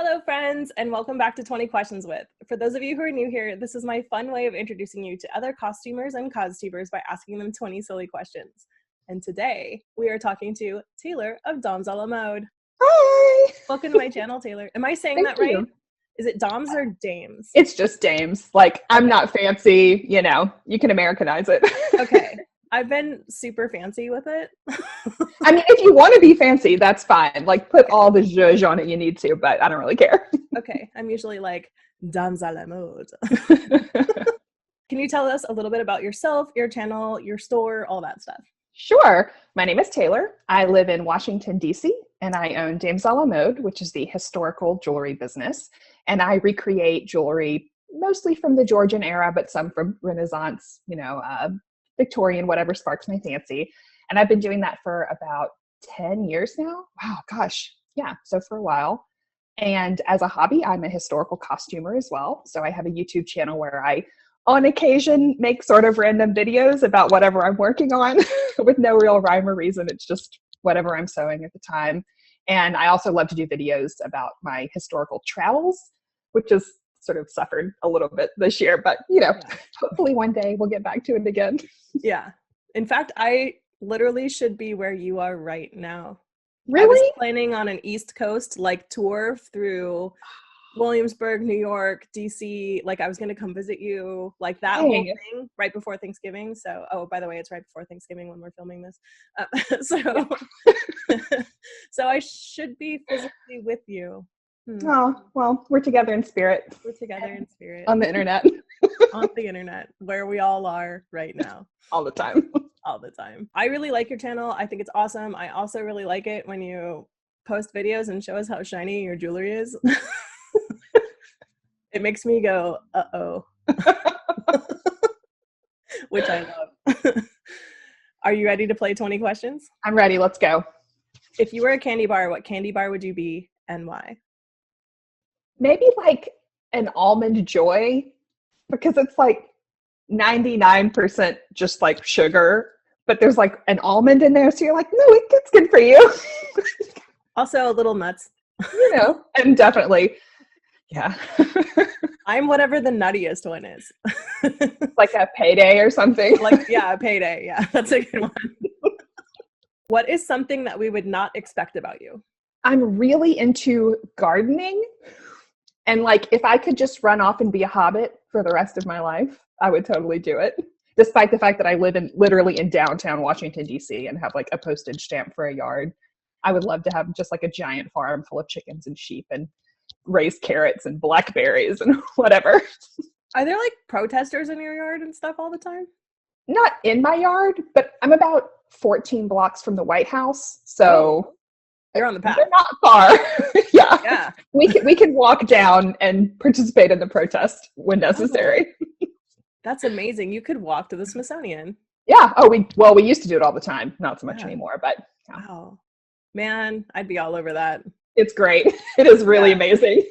Hello, friends, and welcome back to 20 Questions With. For those of you who are new here, this is my fun way of introducing you to other costumers and costubers by asking them 20 silly questions. And today, we are talking to Taylor of Doms a la Mode. Hi! Welcome to my channel, Taylor. Am I saying that right? Is it Doms or Dames? It's just Dames. Like, I'm not fancy, you know. You can Americanize it. Okay. I've been super fancy with it. I mean, if you want to be fancy, that's fine. Like, put all the zhuzh on it you need to, but I don't really care. Okay. I'm usually like, Doms a la Mode. Can you tell us a little bit about yourself, your channel, your store, all that stuff? Sure. My name is Taylor. I live in Washington, D.C., and I own Dames a la Mode, which is the historical jewelry business. And I recreate jewelry mostly from the Georgian era, but some from Renaissance, Victorian, whatever sparks my fancy. And I've been doing that for about 10 years now. Wow, gosh. Yeah, so for a while. And as a hobby, I'm a historical costumer as well. So I have a YouTube channel where I, on occasion, make sort of random videos about whatever I'm working on with no real rhyme or reason. It's just whatever I'm sewing at the time. And I also love to do videos about my historical travels, which has sort of suffered a little bit this year, but hopefully one day we'll get back to it again. Yeah. In fact, I literally should be where you are right now. Really? I was planning on an East Coast tour through Williamsburg, New York, DC. Like I was going to come visit you, like that whole thing right before Thanksgiving. So, oh, by the way, it's right before Thanksgiving when we're filming this. So I should be physically with you. Oh, well, we're together in spirit. We're together in spirit. On the internet. On the internet, where we all are right now. All the time. All the time. I really like your channel. I think it's awesome. I also really like it when you post videos and show us how shiny your jewelry is. It makes me go, uh-oh. Which I love. Are you ready to play 20 questions? I'm ready. Let's go. If you were a candy bar, what candy bar would you be and why? Maybe like an Almond Joy, because it's like 99% just like sugar, but there's like an almond in there. So you're like, no, it's good for you. Also a little nuts. And definitely, yeah. I'm whatever the nuttiest one is. Like a payday or something. A payday. Yeah, that's a good one. What is something that we would not expect about you? I'm really into gardening. And like, if I could just run off and be a hobbit for the rest of my life, I would totally do it. Despite the fact that I live literally in downtown Washington, D.C. and have like a postage stamp for a yard. I would love to have just like a giant farm full of chickens and sheep and raise carrots and blackberries and whatever. Are there like protesters in your yard and stuff all the time? Not in my yard, but I'm about 14 blocks from the White House. So you're on the path. They're not far. Yeah. We can walk down and participate in the protest when necessary. That's amazing. You could walk to the Smithsonian. Yeah. Oh, we used to do it all the time. Not so much anymore, but yeah. Wow. Man, I'd be all over that. It's great. It is really amazing.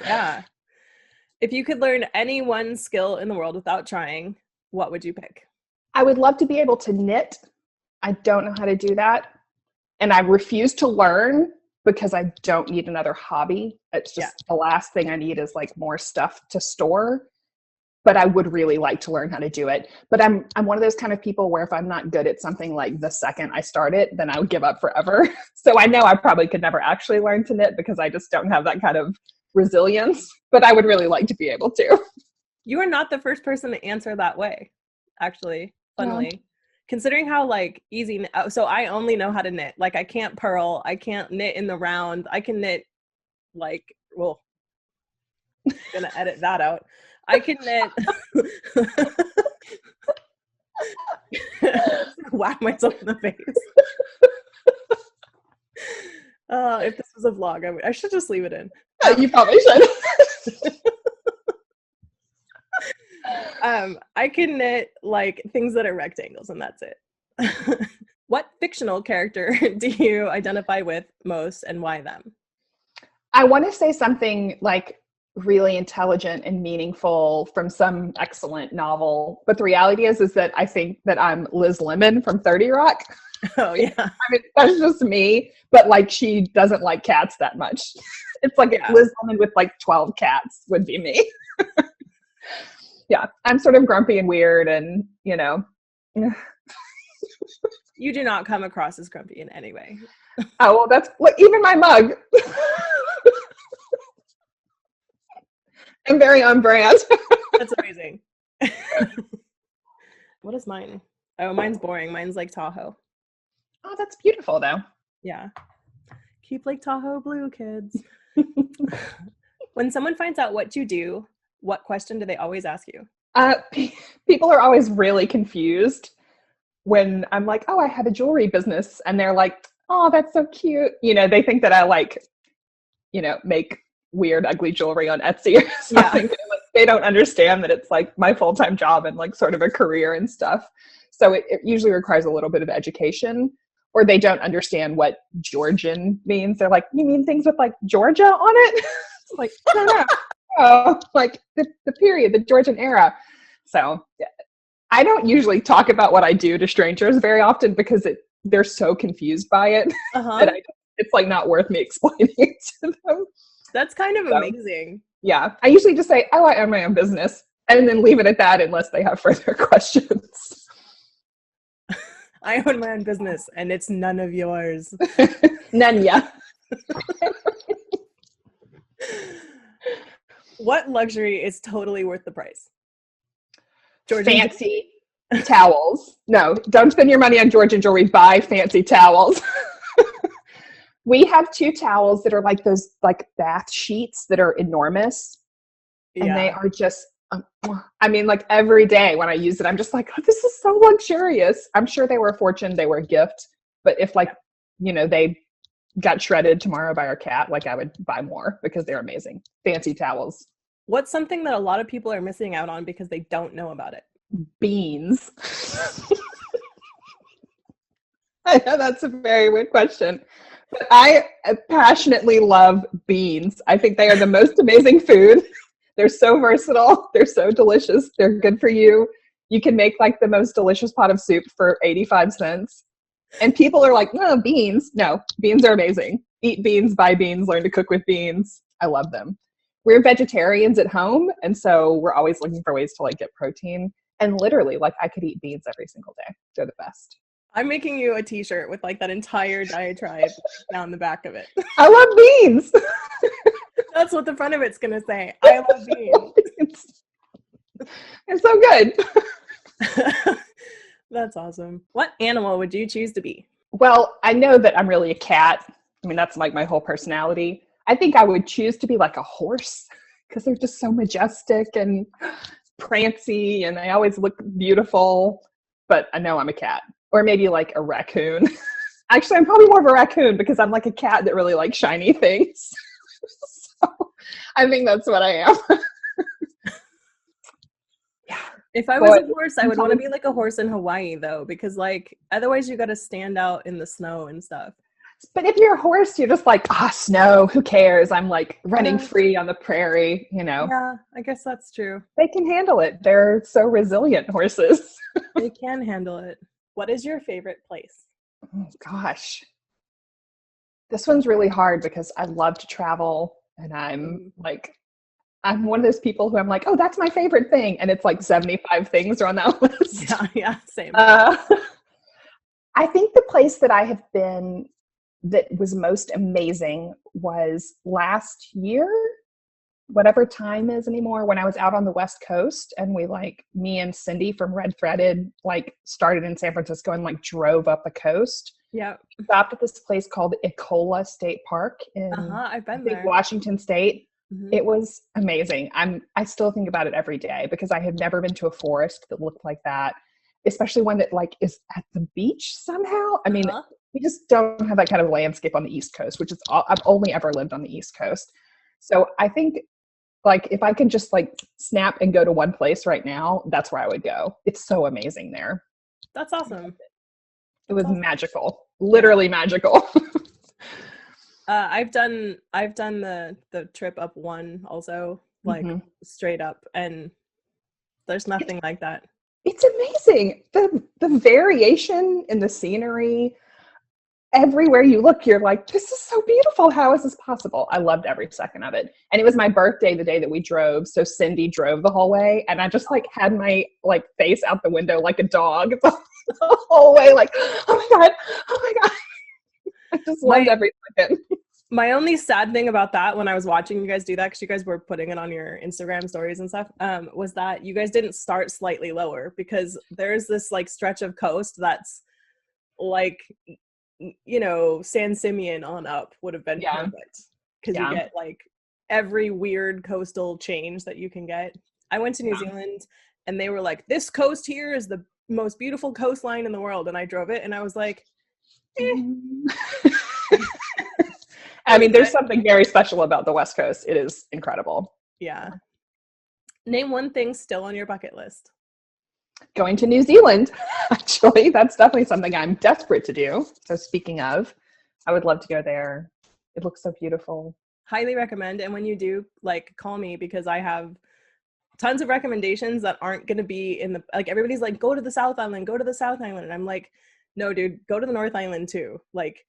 Yeah. If you could learn any one skill in the world without trying, what would you pick? I would love to be able to knit. I don't know how to do that. And I refuse to learn because I don't need another hobby. It's just the last thing I need is like more stuff to store. But I would really like to learn how to do it. But I'm one of those kind of people where if I'm not good at something like the second I start it, then I would give up forever. So I know I probably could never actually learn to knit because I just don't have that kind of resilience. But I would really like to be able to. You are not the first person to answer that way, actually, funnily. Considering how easy, so I only know how to knit. Like I can't purl, I can't knit in the round. I can knit I'm gonna edit that out. I can knit. Whack myself in the face. If this was a vlog, I should just leave it in. You probably should. I can knit things that are rectangles and that's it. What fictional character do you identify with most and why them? I want to say something really intelligent and meaningful from some excellent novel. But the reality is that I think that I'm Liz Lemon from 30 Rock. Oh, yeah. I mean, that's just me. But she doesn't like cats that much. It's like Yeah. Liz Lemon with like 12 cats would be me. Yeah, I'm sort of grumpy and weird, and You do not come across as grumpy in any way. oh well, that's like even my mug. I'm very on brand. That's amazing. What is mine? Oh, mine's boring. Mine's Lake Tahoe. Oh, that's beautiful though. Yeah. Keep Lake Tahoe blue, kids. When someone finds out what you do, what question do they always ask you? People are always really confused when I'm like, oh, I have a jewelry business. And they're like, oh, that's so cute. They think that I make weird, ugly jewelry on Etsy or something. Yeah. They don't understand that it's like my full-time job and like sort of a career and stuff. So it usually requires a little bit of education, or they don't understand what Georgian means. They're like, you mean things with like Georgia on it? It's like, I don't know. Oh, like the period, the Georgian era. So yeah. I don't usually talk about what I do to strangers very often because they're so confused by it that it's like not worth me explaining it to them. That's kind of amazing. Yeah. I usually just say, oh, I own my own business, and then leave it at that unless they have further questions. I own my own business and it's none of yours. None, yeah. What luxury is totally worth the price? Georgian fancy towels. No, don't spend your money on Georgian jewelry. Buy fancy towels. We have 2 towels that are like those like bath sheets that are enormous. Yeah. And they are just, like every day when I use it, I'm just like, oh, this is so luxurious. I'm sure they were a fortune. They were a gift. But if they got shredded tomorrow by our cat, like I would buy more because they're amazing. Fancy towels. What's something that a lot of people are missing out on because they don't know about it? Beans. I know that's a very weird question, but I passionately love beans. I think they are the most amazing food. They're so versatile. They're so delicious. They're good for you. You can make like the most delicious pot of soup for 85 cents. And people are like, no, beans. No, beans are amazing. Eat beans, buy beans, learn to cook with beans. I love them. We're vegetarians at home, and so we're always looking for ways to like get protein. And literally, like I could eat beans every single day. They're the best. I'm making you a t-shirt with like that entire diatribe down the back of it. I love beans. That's what the front of it's gonna say. I love beans. It's so good. That's awesome. What animal would you choose to be? Well, I know that I'm really a cat. I mean, that's like my whole personality. I think I would choose to be like a horse because they're just so majestic and prancy, and they always look beautiful. But I know I'm a cat. Or maybe like a raccoon. Actually, I'm probably more of a raccoon because I'm like a cat that really likes shiny things. So I think that's what I am. Yeah. If I was a horse, I would want to be like a horse in Hawaii though, because like otherwise you got to stand out in the snow and stuff. But if you're a horse, you're just like, snow, who cares? I'm like running free on the prairie, Yeah, I guess that's true. They can handle it. They're so resilient, horses. They can handle it. What is your favorite place? Oh, gosh. This one's really hard because I love to travel, and I'm one of those people who I'm like, oh, that's my favorite thing. And it's like 75 things are on that list. Yeah, same. I think the place that I have been that was most amazing was last year, whatever time is anymore, when I was out on the West Coast, and me and Cindy from Red Threaded started in San Francisco and drove up the coast. Yeah. We stopped at this place called Ecola State Park in I've been there. Washington State. Mm-hmm. It was amazing. I still think about it every day because I had never been to a forest that looked like that, especially one that is at the beach somehow. I mean, we just don't have that kind of landscape on the East Coast, which is I've only ever lived on the East Coast. So I think if I can just snap and go to one place right now, that's where I would go. It's so amazing there. That's awesome. It was magical, literally magical. I've done the trip up one also, straight up, and there's nothing like that. It's amazing. The variation in the scenery. everywhere you look, you're like, this is so beautiful. How is this possible? I loved every second of it. And it was my birthday the day that we drove. So Cindy drove the whole way. And I just like had my like face out the window like a dog the whole way. Like, oh my God. Oh my God. I just loved every second. My only sad thing about that when I was watching you guys do that, because you guys were putting it on your Instagram stories and stuff, was that you guys didn't start slightly lower, because there's this like stretch of coast that's like, you know, San Simeon on up would have been perfect, because you get like every weird coastal change that you can get. I went to New Zealand and they were like, this coast here is the most beautiful coastline in the world, and I drove it and I was like, I mean, there's something very special about the West Coast. It is incredible. Yeah. Name one thing still on your bucket list. Going to New Zealand. Actually, that's definitely something I'm desperate to do. So speaking of, I would love to go there. It looks so beautiful. Highly recommend. And when you do, like, call me, because I have tons of recommendations that aren't going to be in the, like, everybody's like, go to the South Island, go to the South Island. And I'm like, no, dude, go to the North Island too. Like,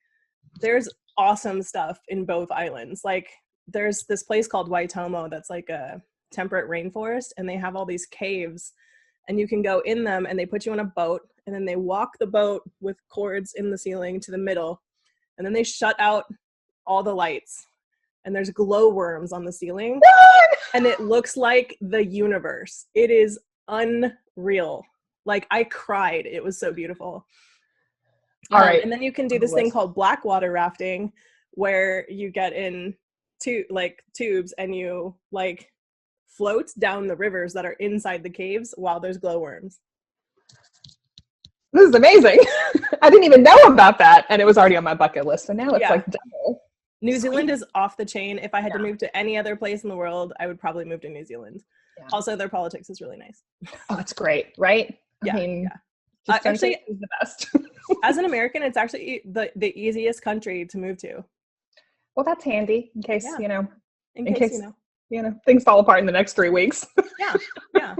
there's awesome stuff in both islands. Like, there's this place called Waitomo that's like a temperate rainforest, and they have all these caves, and you can go in them, and they put you on a boat, and then they walk the boat with cords in the ceiling to the middle, and then they shut out all the lights, and there's glowworms on the ceiling, and it looks like the universe. It is unreal. Like, I cried. It was so beautiful. All right. And then you can do this thing called blackwater rafting, where you get in tubes and you like float down the rivers that are inside the caves while there's glowworms. This is amazing. I didn't even know about that, and it was already on my bucket list. So now it's like double. New Zealand is off the chain. If I had to move to any other place in the world, I would probably move to New Zealand. Yeah. Also, their politics is really nice. Oh, it's great, right? Yeah. I mean, actually, is the best. As an American, it's actually the easiest country to move to. Well, that's handy in case, you know, in case you know, things fall apart in the next 3 weeks. Yeah.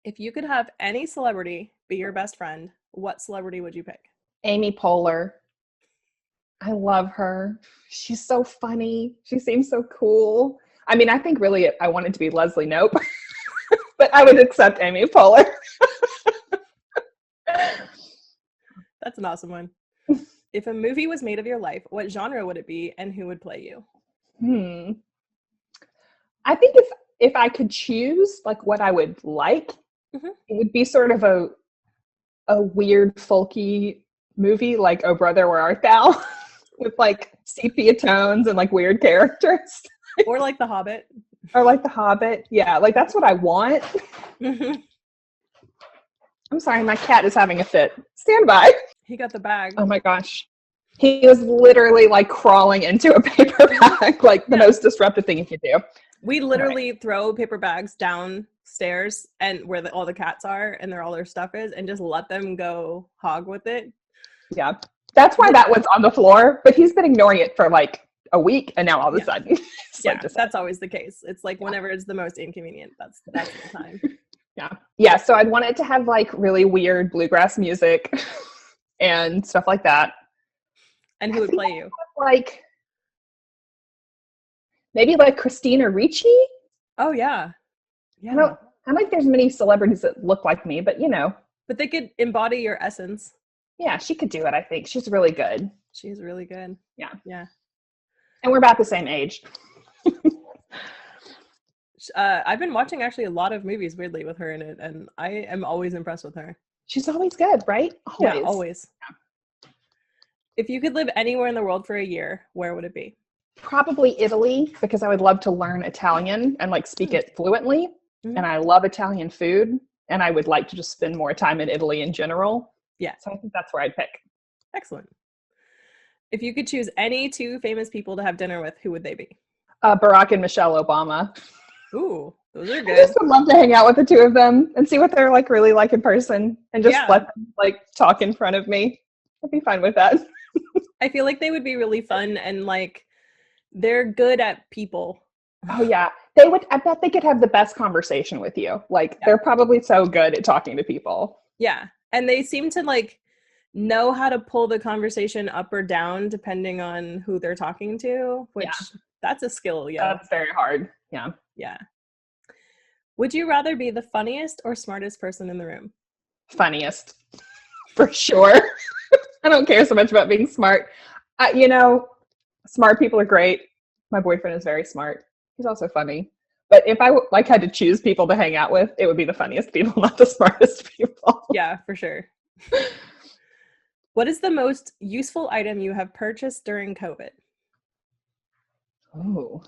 If you could have any celebrity be your best friend, what celebrity would you pick? Amy Poehler. I love her. She's so funny. She seems so cool. I mean, I think really I wanted to be Leslie Knope, but I would accept Amy Poehler. That's an awesome one. If a movie was made of your life, what genre would it be, and who would play you? I think if I could choose like what I would like, it would be sort of a weird folky movie like Oh Brother, Where Art Thou? With like sepia tones and like weird characters. Or like The Hobbit. Yeah, like that's what I want. I'm sorry, my cat is having a fit. Stand by. He got the bag. Oh my gosh. He was literally like crawling into a paper bag, like the most disruptive thing you could do. We literally throw paper bags downstairs and where all the cats are and all their stuff is, and just let them go hog with it. Yeah. That's why that one's on the floor, but he's been ignoring it for like a week, and now all of a sudden. That's always the case. It's like whenever it's the most inconvenient, that's the time. Yeah, so I'd want it to have like really weird bluegrass music and stuff like that. And who would play you? Like maybe like Christina Ricci. Oh yeah. I don't think there's many celebrities that look like me, but you know. But they could embody your essence. Yeah, she could do it, I think. She's really good. She's really good. Yeah. Yeah. And we're about the same age. I've been watching actually a lot of movies, weirdly, with her in it, and I am always impressed with her. She's always good, right? Always. Yeah, always. Yeah. If you could live anywhere in the world for a year, where would it be? Probably Italy, because I would love to learn Italian and like speak it fluently. And I love Italian food, and I would like to just spend more time in Italy in general. Yeah. So I think that's where I'd pick. Excellent. If you could choose any two famous people to have dinner with, who would they be? Barack and Michelle Obama. Ooh, those are I good. just would love to hang out with the two of them and see what they're like really like in person, and just let them like talk in front of me. I'd be fine with that. I feel like they would be really fun, and like they're good at people. Oh yeah. They would, I bet they could have the best conversation with you. Like they're probably so good at talking to people. Yeah. And they seem to like know how to pull the conversation up or down depending on who they're talking to, which that's a skill, yo. That's very hard. Yeah. Yeah. Would you rather be the funniest or smartest person in the room? Funniest, for sure. I don't care so much about being smart. You know, smart people are great. My boyfriend is very smart. He's also funny. But if I had to choose people to hang out with, it would be the funniest people, not the smartest people. Yeah, for sure. What is the most useful item you have purchased during COVID? Oh,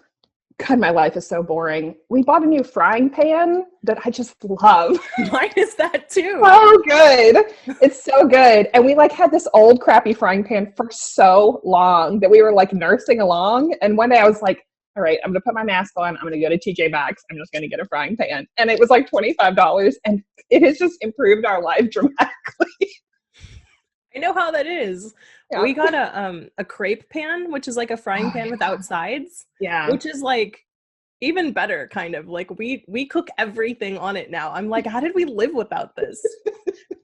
God, my life is so boring. We bought a new frying pan that I just love. Mine is that too. So good. It's so good. And we had this old crappy frying pan for so long that we were nursing along. And one day I was like, all right, I'm going to put my mask on. I'm going to go to TJ Maxx. I'm just going to get a frying pan. And it was $25. And it has just improved our life dramatically. I know how that is. Yeah. We got a crepe pan, which is like a frying pan without sides. Yeah. Which is even better, kind of. We cook everything on it now. I'm like, how did we live without this?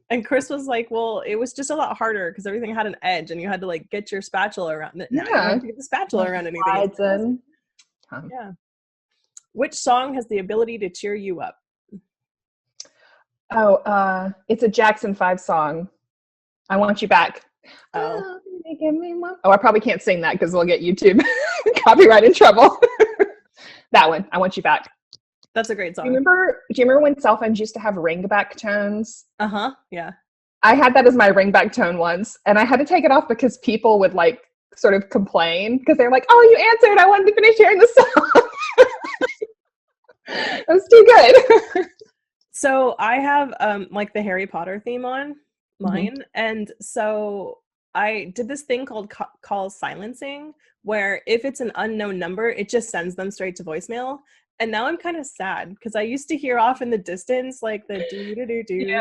And Chris was like, well, it was just a lot harder because everything had an edge and you had to get your spatula around it. Now you don't have to get the spatula around anything. Yeah. Which song has the ability to cheer you up? Oh, it's a Jackson 5 song. I Want You Back. Oh, I probably can't sing that because we'll get YouTube copyright in trouble. That one, I Want You Back. That's a great song. Do you remember when cell phones used to have ringback tones? Yeah. I had that as my ringback tone once, and I had to take it off because people would sort of complain because they're like, "Oh, you answered. I wanted to finish hearing the song." It was too good. So I have the Harry Potter theme on mine, and so I did this thing called call silencing, where if it's an unknown number, it just sends them straight to voicemail. And now I'm kind of sad because I used to hear off in the distance the do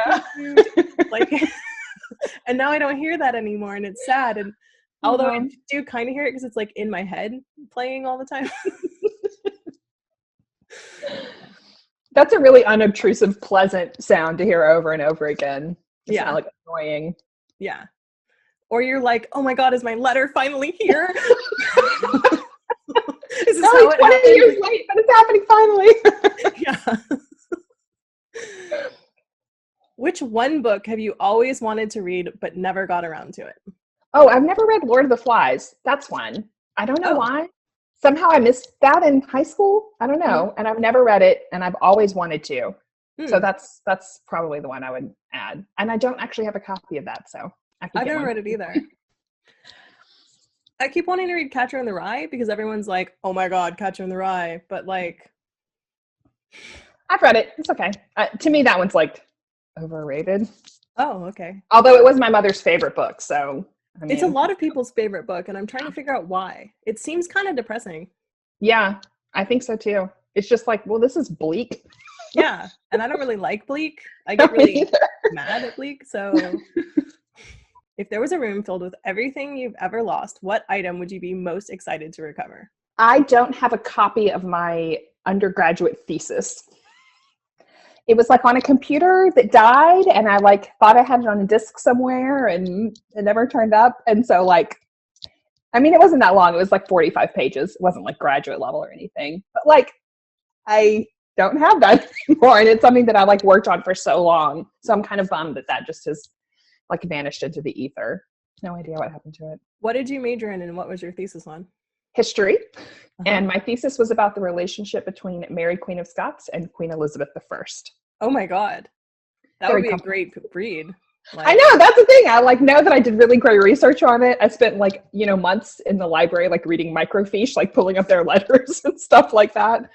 and now I don't hear that anymore, and it's sad. And although I do kind of hear it because it's in my head playing all the time. That's a really unobtrusive, pleasant sound to hear over and over again. It's not annoying. Yeah. Or you're like, oh my God, is my letter finally here? This is how 20 years late, but it's happening finally. Yeah. Which one book have you always wanted to read but never got around to it? Oh, I've never read Lord of the Flies. That's one. I don't know why. Somehow I missed that in high school. I don't know. And I've never read it, and I've always wanted to. So that's probably the one I would add. And I don't actually have a copy of that, so I've never read it either. I keep wanting to read Catcher in the Rye because everyone's like, oh my God, Catcher in the Rye. But I've read it. It's okay. To me, that one's overrated. Oh, okay. Although it was my mother's favorite book, so I mean, it's a lot of people's favorite book, and I'm trying to figure out why. It seems kind of depressing. Yeah, I think so too. It's just well, this is bleak. Yeah, and I don't really like bleak. I get really mad at bleak. So if there was a room filled with everything you've ever lost, what item would you be most excited to recover? I don't have a copy of my undergraduate thesis. It was on a computer that died, and I thought I had it on a disk somewhere, and it never turned up. And so I mean, it wasn't that long. It was 45 pages. It wasn't graduate level or anything, but I don't have that anymore. And it's something that I worked on for so long. So I'm kind of bummed that just has vanished into the ether. No idea what happened to it. What did you major in, and what was your thesis on? History. And my thesis was about the relationship between Mary, Queen of Scots, and Queen Elizabeth I. Oh my God. That would be a great read. I know, that's the thing. I know that I did really great research on it. I spent months in the library reading microfiche, pulling up their letters and stuff like that.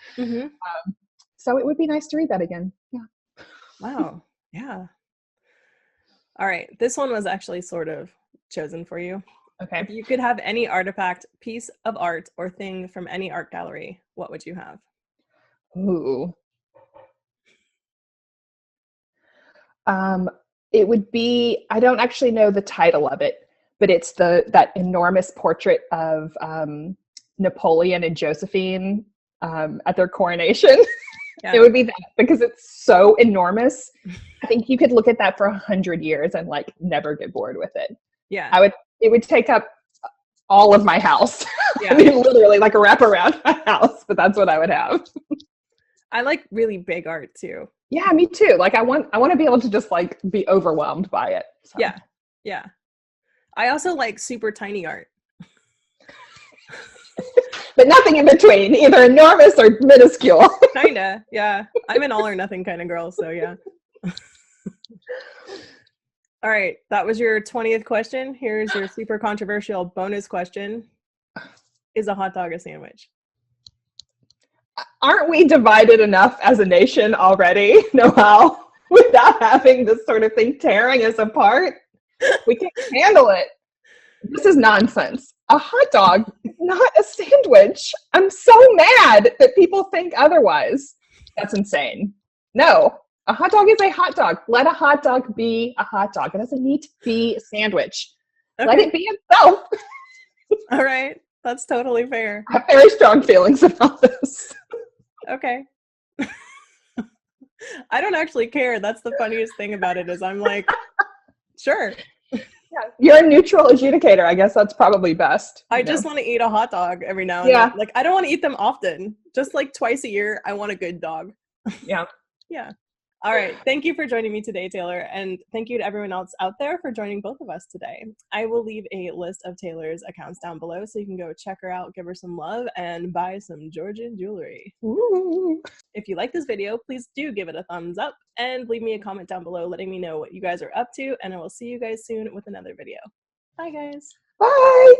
So it would be nice to read that again. Yeah. Wow. Yeah. All right. This one was actually sort of chosen for you. Okay. If you could have any artifact, piece of art, or thing from any art gallery, what would you have? Ooh. It would be, I don't actually know the title of it, but it's that enormous portrait of Napoleon and Josephine at their coronation. It would be that, because it's so enormous. I think you could look at that for 100 years and like never get bored with it. Yeah. It would take up all of my house. Yeah. I mean, literally like a wrap around my house, but that's what I would have. I like really big art too. Yeah, me too. Like I want to be able to just like be overwhelmed by it. So. Yeah. Yeah. I also like super tiny art. But nothing in between, either enormous or minuscule. Kinda, yeah. I'm an all or nothing kind of girl, so yeah. All right, that was your 20th question. Here's your super controversial bonus question. Is a hot dog a sandwich? Aren't we divided enough as a nation already, Noelle, without having this sort of thing tearing us apart? We can't handle it. This is nonsense. A hot dog is not a sandwich. I'm so mad that people think otherwise. That's insane. No, a hot dog is a hot dog. Let a hot dog be a hot dog. It doesn't need to be a sandwich. Okay. Let it be itself. All right. That's totally fair. I have very strong feelings about this. Okay. I don't actually care. That's the funniest thing about it is I'm like, sure. Yeah, you're a neutral adjudicator. I guess that's probably best. I just want to eat a hot dog every now and then. Like, I don't want to eat them often. Just like twice a year, I want a good dog. Yeah. Yeah. All right. Thank you for joining me today, Taylor. And thank you to everyone else out there for joining both of us today. I will leave a list of Taylor's accounts down below so you can go check her out, give her some love, and buy some Georgian jewelry. Ooh. If you like this video, please do give it a thumbs up and leave me a comment down below letting me know what you guys are up to. And I will see you guys soon with another video. Bye, guys. Bye.